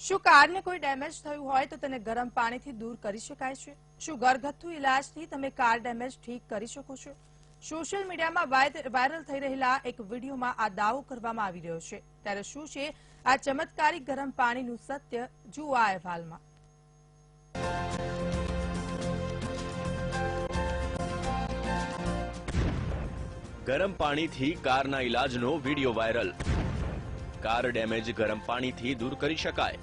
શુંकारને કોઈ ડેમેજ થયું હોય તો તેને ગરમ પાણીથી દૂર કરી શકાય છે? શું ઘરગથ્થુ ઇલાજથી તમે કાર ડેમેજ ઠીક કરી શકો છો? સોશિયલ મીડિયામાં વાયરલ થઈ રહેલા એક વિડીયોમાં આ દાવો કરવામાં આવી રહ્યો છે, ત્યારે શું છે આ ચમત્કારિક ગરમ પાણીનું સત્ય? જુઓ આ અહેવાલમાં। ગરમ પાણીથી કારના ઇલાજનો વિડીયો વાયરલ। કાર ડેમેજ ગરમ પાણીથી દૂર કરી શકાય।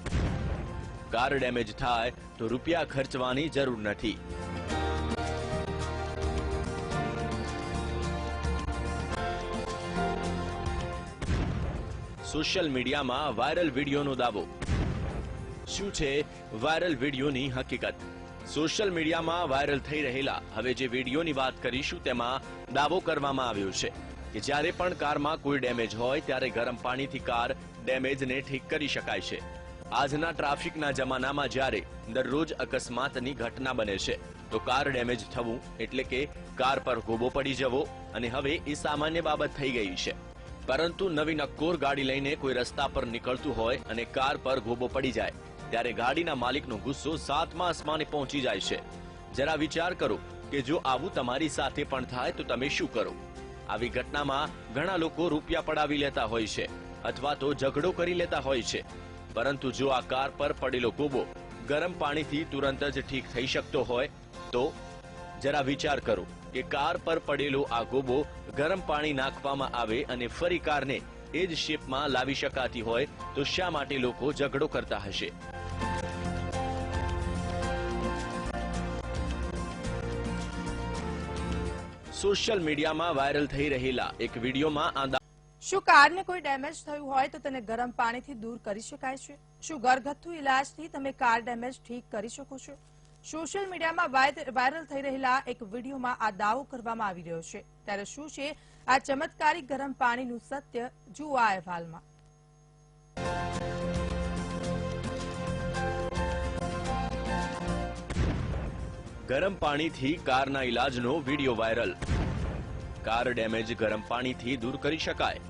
કાર ડેમેજ થાય તો રૂપિયા ખર્ચવાની જરૂર નથી। સોશિયલ મીડિયામાં વાયરલ વિડીયોનો દાવો। શું છે વાયરલ વિડીયોની હકીકત? સોશિયલ મીડિયામાં વાયરલ થઈ રહેલા હવે જે વિડીયોની વાત કરીશું તેમાં દાવો કરવામાં આવ્યો છે કે જ્યારે પણ કારમાં કોઈ ડેમેજ હોય ત્યારે ગરમ પાણીથી કાર ડેમેજને ઠીક કરી શકાય છે। આજના ટ્રાફિકના જમાનામાં જ્યારે દરરોજ અકસ્માતની ઘટના બને છે તો કાર ડેમેજ થવું એટલે કે કાર પર ગોબો પડી જવો અને હવે એ સામાન્ય બાબત થઈ ગઈ છે। પરંતુ નવી નક્કોર ગાડી લઈને કોઈ રસ્તા પર નીકળતું હોય અને કાર પર ગોબો પડી જાય ત્યારે ગાડીના માલિકનો ગુસ્સો સાતમા આસમાને પહોંચી જાય છે। જરા વિચાર કરો કે જો આવું તમારી સાથે પણ થાય તો તમે શું કરો? આવી ઘટનામાં ઘણા લોકો રૂપિયા પડાવી લેતા હોય છે અથવા તો ઝઘડો કરી લેતા હોય છે, પરંતુ જો આ કાર પર પડેલો ગોબો ગરમ પાણીથી તુરંત જ ઠીક થઈ શકતો હોય તો જરા વિચાર કરો કે કાર પર પડેલો આ ગોબો ગરમ પાણી નાખવામાં આવે અને ફરી કારને એ જ શેપમાં લાવી શકાતી હોય તો શા માટે લોકો ઝઘડો કરતા હશે? સોશિયલ મીડિયામાં વાયરલ થઈ રહેલા એક વિડીયોમાં શુંकारને કોઈ ડેમેજ થયું હોય તો તેને ગરમ પાણીથી દૂર કરી શકાય છે? શું ઘરગથ્થુ ઇલાજથી તમે કાર ડેમેજ ઠીક કરી શકો છો? સોશિયલ મીડિયામાં વાયરલ થઈ રહેલા એક વિડીયોમાં આ દાવો કરવામાં આવી રહ્યો છે, ત્યારે શું છે આ ચમત્કારિક ગરમ પાણીનું સત્ય? જુઓ આ અહેવાલમાં। ગરમ પાણીથી કારના ઇલાજનો વિડીયો વાયરલ। કાર ડેમેજ ગરમ પાણીથી દૂર કરી શકાય।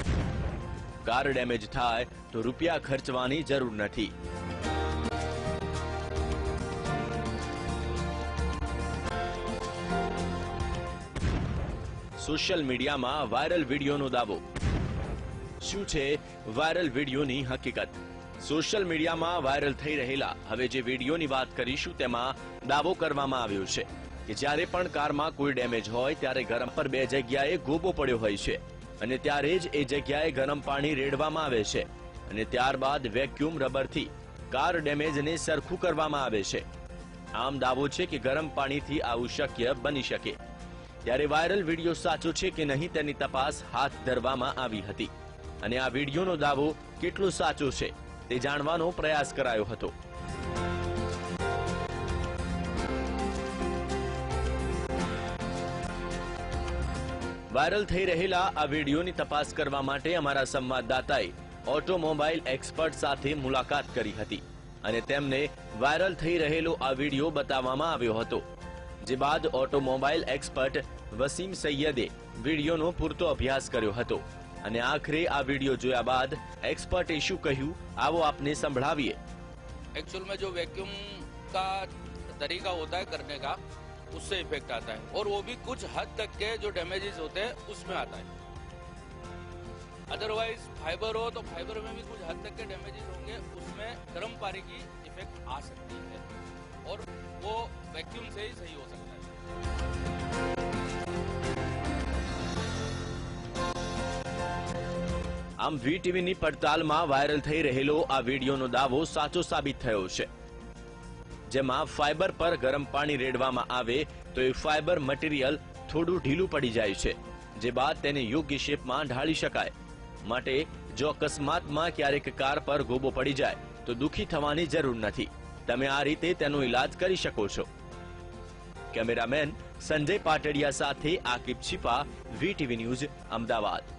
કાર ડેમેજ થાય તો રૂપિયા ખર્ચવાની જરૂર નથી। સોશિયલ મીડિયામાં વાયરલ વિડીયોનો દાવો। શું છે વાયરલ વિડીયોની હકીકત? સોશિયલ મીડિયામાં વાયરલ થઈ રહેલા હવે જે વિડીયોની વાત કરીશું તેમાં દાવો કરવામાં આવ્યો છે કે જ્યારે પણ કારમાં કોઈ ડેમેજ હોય ત્યારે ગરમ પર બે જગ્યાએ ગોબો પડ્યો હોય છે અને ત્યારે જ એ જગ્યાએ ગરમ પાણી રેડવામાં આવે છે અને ત્યારબાદ વેક્યુમ રબરથી કાર ડેમેજને સરખું કરવામાં આવે છે। આમ દાવો છે કે ગરમ પાણીથી આવું શક્ય બની શકે। ત્યારે વાયરલ વિડીયો સાચો છે કે નહીં તેની તપાસ હાથ ધરવામાં આવી હતી અને આ વિડીયોનો દાવો કેટલો સાચો છે તે જાણવાનો પ્રયાસ કરાયો હતો। વાયરલ થઈ રહેલા આ વિડીયોની તપાસ કરવા માટે અમારા સંવાદદાતાએ ઓટોમોબાઈલ એક્સપર્ટ સાથે મુલાકાત કરી હતી અને તેમને વાયરલ થઈ રહેલો આ વિડીયો બતાવવામાં આવ્યો હતો, જે બાદ ઓટોમોબાઈલ એક્સપર્ટ વસીમ સૈયદે વિડીયોનો પૂરતો અભ્યાસ કર્યો હતો અને આખરે આ વિડીયો જોયા બાદ एक्सपर्टे શું કહ્યું आवो आपने संभळाविए। एक्चुअल में जो वैक्यूम का तरीका होता है करने का उससे इफेक्ट आता है और वो भी कुछ हद तक के जो डैमेजेस होते हैं उसमें आता है। अदरवाइज फाइबर हो तो फाइबर में भी कुछ हद तक के डैमेजेस होंगे, उसमें गर्म पानी की इफेक्ट आ सकती है और वो वैक्यूम से ही सही हो सकता है। આમ વીટીવીની પડતાલમાં વાયરલ થઈ રહેલો આ વિડીયોનો દાવો સાચો સાબિત થયો છે, જેમાં ફાઇબર પર ગરમ પાણી રેડવામાં આવે તો એ ફાઇબર મટીરિયલ થોડું ઢીલું પડી જાય છે, જે બાદ તેને યોગ્ય શેપમાં ઢાળી શકાય। માટે જો અકસ્માતમાં ક્યારેક કાર પર ગોબો પડી જાય તો દુઃખી થવાની જરૂર નથી, તમે આ રીતે તેનો ઇલાજ કરી શકો છો। કેમેરામેન સંજય પાટડિયા સાથે આકિબ છીપા, વીટીવી ન્યૂઝ, અમદાવાદ।